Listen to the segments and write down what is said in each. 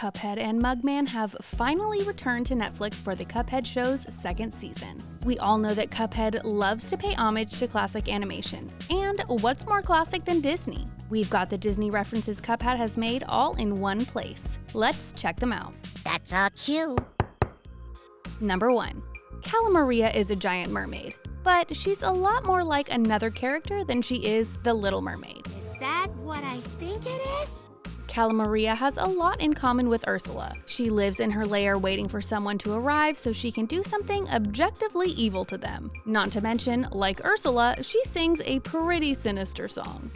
Cuphead and Mugman have finally returned to Netflix for the Cuphead Show's second season. We all know that Cuphead loves to pay homage to classic animation. And what's more classic than Disney? We've got the Disney references Cuphead has made all in one place. Let's check them out. That's our cue. Number 1. Cala is a giant mermaid, but she's a lot more like another character than she is the Little Mermaid. Is that what I think it is? Cala has a lot in common with Ursula. She lives in her lair waiting for someone to arrive so she can do something objectively evil to them. Not to mention, like Ursula, she sings a pretty sinister song.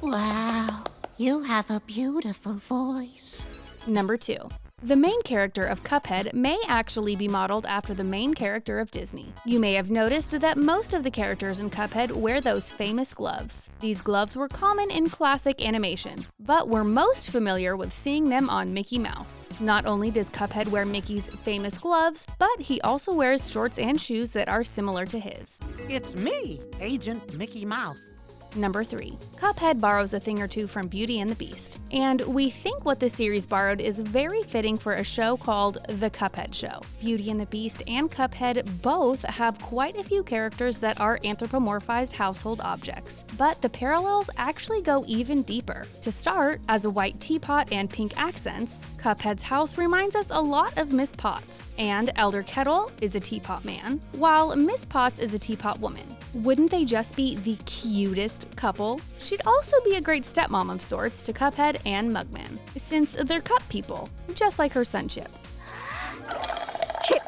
Wow, you have a beautiful voice. Number 2. The main character of Cuphead may actually be modeled after the main character of Disney. You may have noticed that most of the characters in Cuphead wear those famous gloves. These gloves were common in classic animation, but we're most familiar with seeing them on Mickey Mouse. Not only does Cuphead wear Mickey's famous gloves, but he also wears shorts and shoes that are similar to his. It's me, Agent Mickey Mouse. Number 3. Cuphead borrows a thing or two from Beauty and the Beast, and we think what the series borrowed is very fitting for a show called The Cuphead Show. Beauty and the Beast and Cuphead both have quite a few characters that are anthropomorphized household objects, but the parallels actually go even deeper. To start, as a white teapot and pink accents, Cuphead's house reminds us a lot of Miss Potts, and Elder Kettle is a teapot man, while Miss Potts is a teapot woman. Wouldn't they just be the cutest couple? She'd also be a great stepmom of sorts to Cuphead and Mugman, since they're cup people, just like her son Chip. Chip.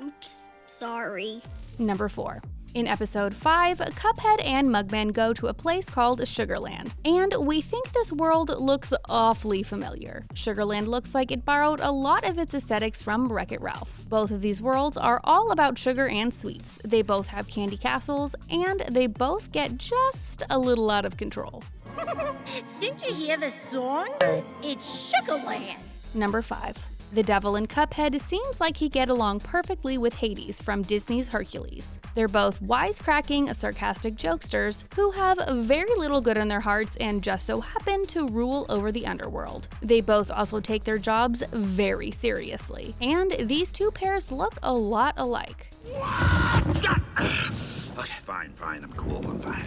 Oops, sorry. Number 4. In episode 5, Cuphead and Mugman go to a place called Sugarland, and we think this world looks awfully familiar. Sugarland looks like it borrowed a lot of its aesthetics from Wreck-It Ralph. Both of these worlds are all about sugar and sweets. They both have candy castles, and they both get just a little out of control. Didn't you hear the song? It's Sugarland. Number 5. The devil in Cuphead seems like he'd get along perfectly with Hades from Disney's Hercules. They're both wisecracking, sarcastic jokesters who have very little good in their hearts and just so happen to rule over the underworld. They both also take their jobs very seriously, and these two pairs look a lot alike. Okay, fine, I'm cool, I'm fine.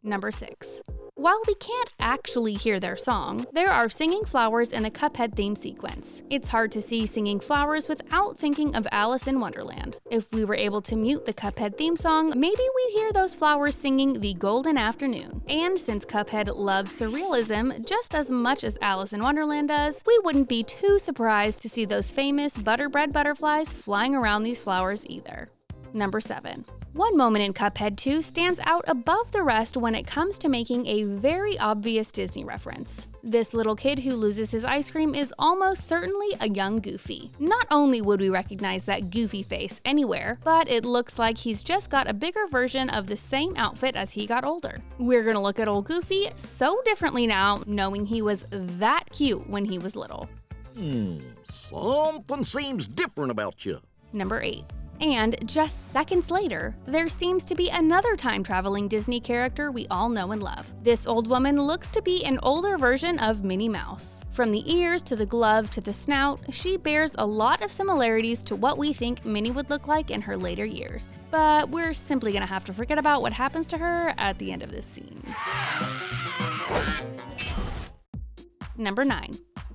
Number 6. While we can't actually hear their song, there are singing flowers in the Cuphead theme sequence. It's hard to see singing flowers without thinking of Alice in Wonderland. If we were able to mute the Cuphead theme song, maybe we'd hear those flowers singing The Golden Afternoon. And since Cuphead loves surrealism just as much as Alice in Wonderland does, we wouldn't be too surprised to see those famous butterbread butterflies flying around these flowers either. Number 7. One moment in Cuphead 2 stands out above the rest when it comes to making a very obvious Disney reference. This little kid who loses his ice cream is almost certainly a young Goofy. Not only would we recognize that Goofy face anywhere, but it looks like he's just got a bigger version of the same outfit as he got older. We're gonna look at old Goofy so differently now, knowing he was that cute when he was little. Something seems different about you. Number 8. And just seconds later, there seems to be another time-traveling Disney character we all know and love. This old woman looks to be an older version of Minnie Mouse. From the ears to the glove to the snout, she bears a lot of similarities to what we think Minnie would look like in her later years. But we're simply gonna have to forget about what happens to her at the end of this scene. Number 9.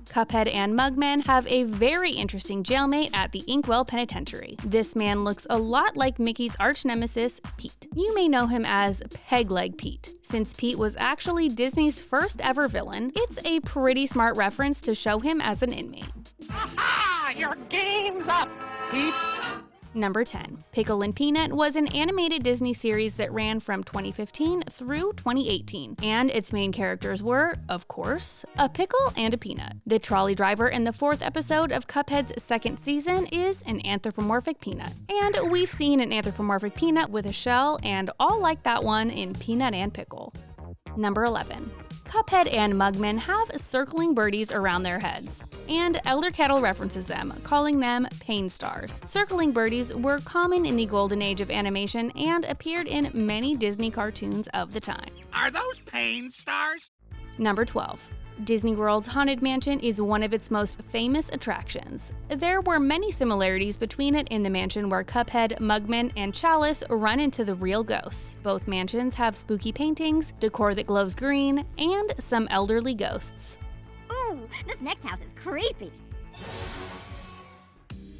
Cuphead and Mugman have a very interesting jailmate at the Inkwell Penitentiary. This man looks a lot like Mickey's arch-nemesis, Pete. You may know him as Pegleg Pete. Since Pete was actually Disney's first ever villain, it's a pretty smart reference to show him as an inmate. Aha! Your game's up, Pete! Number 10. Pickle and Peanut was an animated Disney series that ran from 2015 through 2018, and its main characters were, of course, a pickle and a peanut. The trolley driver in the 4th episode of Cuphead's second season is an anthropomorphic peanut, and we've seen an anthropomorphic peanut with a shell and all like that one in Peanut and Pickle. Number 11. Cuphead and Mugman have circling birdies around their heads, and Elder Kettle references them, calling them pain stars. Circling birdies were common in the golden age of animation and appeared in many Disney cartoons of the time. Are those pain stars? Number 12. Disney World's Haunted Mansion is one of its most famous attractions. There were many similarities between it and the mansion where Cuphead, Mugman, and Chalice run into the real ghosts. Both mansions have spooky paintings, decor that glows green, and some elderly ghosts. Ooh, this next house is creepy.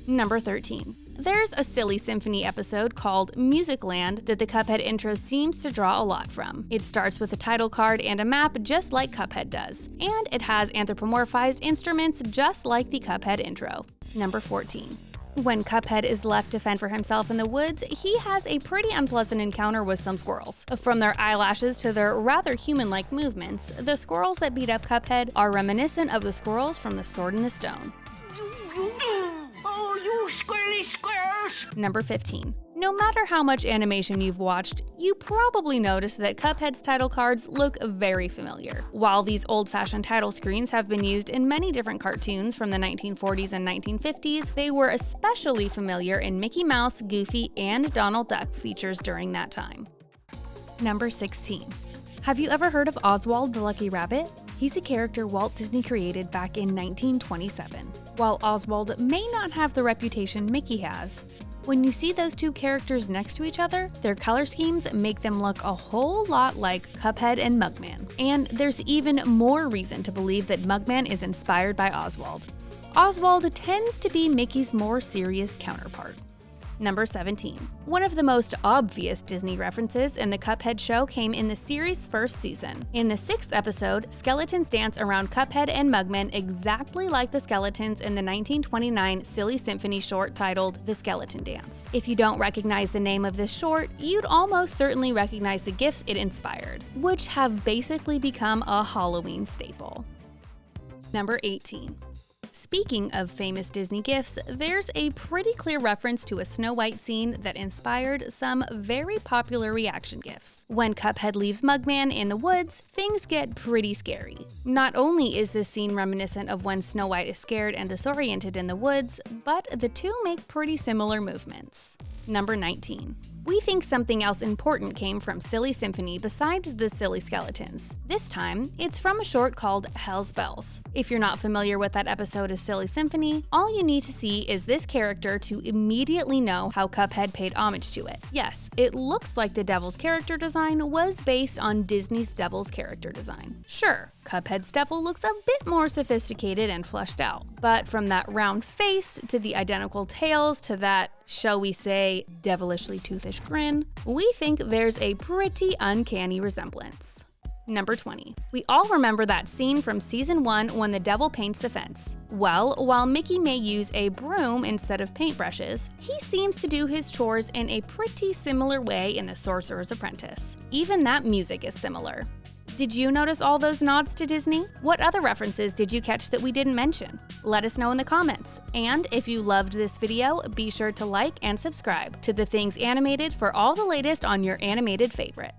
Number 13. There's a Silly Symphony episode called Music Land that the Cuphead intro seems to draw a lot from. It starts with a title card and a map just like Cuphead does, and it has anthropomorphized instruments just like the Cuphead intro. Number 14. When Cuphead is left to fend for himself in the woods, he has a pretty unpleasant encounter with some squirrels. From their eyelashes to their rather human-like movements, the squirrels that beat up Cuphead are reminiscent of the squirrels from The Sword in the Stone. Oh, you squirrely squirrels! Number 15. No matter how much animation you've watched, you probably noticed that Cuphead's title cards look very familiar. While these old-fashioned title screens have been used in many different cartoons from the 1940s and 1950s, they were especially familiar in Mickey Mouse, Goofy, and Donald Duck features during that time. Number 16. Have you ever heard of Oswald the Lucky Rabbit? He's a character Walt Disney created back in 1927. While Oswald may not have the reputation Mickey has, when you see those two characters next to each other, their color schemes make them look a whole lot like Cuphead and Mugman. And there's even more reason to believe that Mugman is inspired by Oswald. Oswald tends to be Mickey's more serious counterpart. Number 17. One of the most obvious Disney references in the Cuphead Show came in the series' first season. In the 6th episode, skeletons dance around Cuphead and Mugman exactly like the skeletons in the 1929 Silly Symphony short titled The Skeleton Dance. If you don't recognize the name of this short, you'd almost certainly recognize the gifs it inspired, which have basically become a Halloween staple. Number 18. Speaking of famous Disney gifs, there's a pretty clear reference to a Snow White scene that inspired some very popular reaction gifs. When Cuphead leaves Mugman in the woods, things get pretty scary. Not only is this scene reminiscent of when Snow White is scared and disoriented in the woods, but the two make pretty similar movements. Number 19. We think something else important came from Silly Symphony besides the silly skeletons. This time, it's from a short called Hell's Bells. If you're not familiar with that episode of Silly Symphony, all you need to see is this character to immediately know how Cuphead paid homage to it. Yes, it looks like the Devil's character design was based on Disney's Devil's character design. Sure, Cuphead's devil looks a bit more sophisticated and fleshed out, but from that round face to the identical tails to that, shall we say, devilishly toothish grin, we think there's a pretty uncanny resemblance. Number 20. We all remember that scene from season 1 when the devil paints the fence. Well, while Mickey may use a broom instead of paintbrushes, he seems to do his chores in a pretty similar way in The Sorcerer's Apprentice. Even that music is similar. Did you notice all those nods to Disney? What other references did you catch that we didn't mention? Let us know in the comments. And if you loved this video, be sure to like and subscribe to The Things Animated for all the latest on your animated favorite.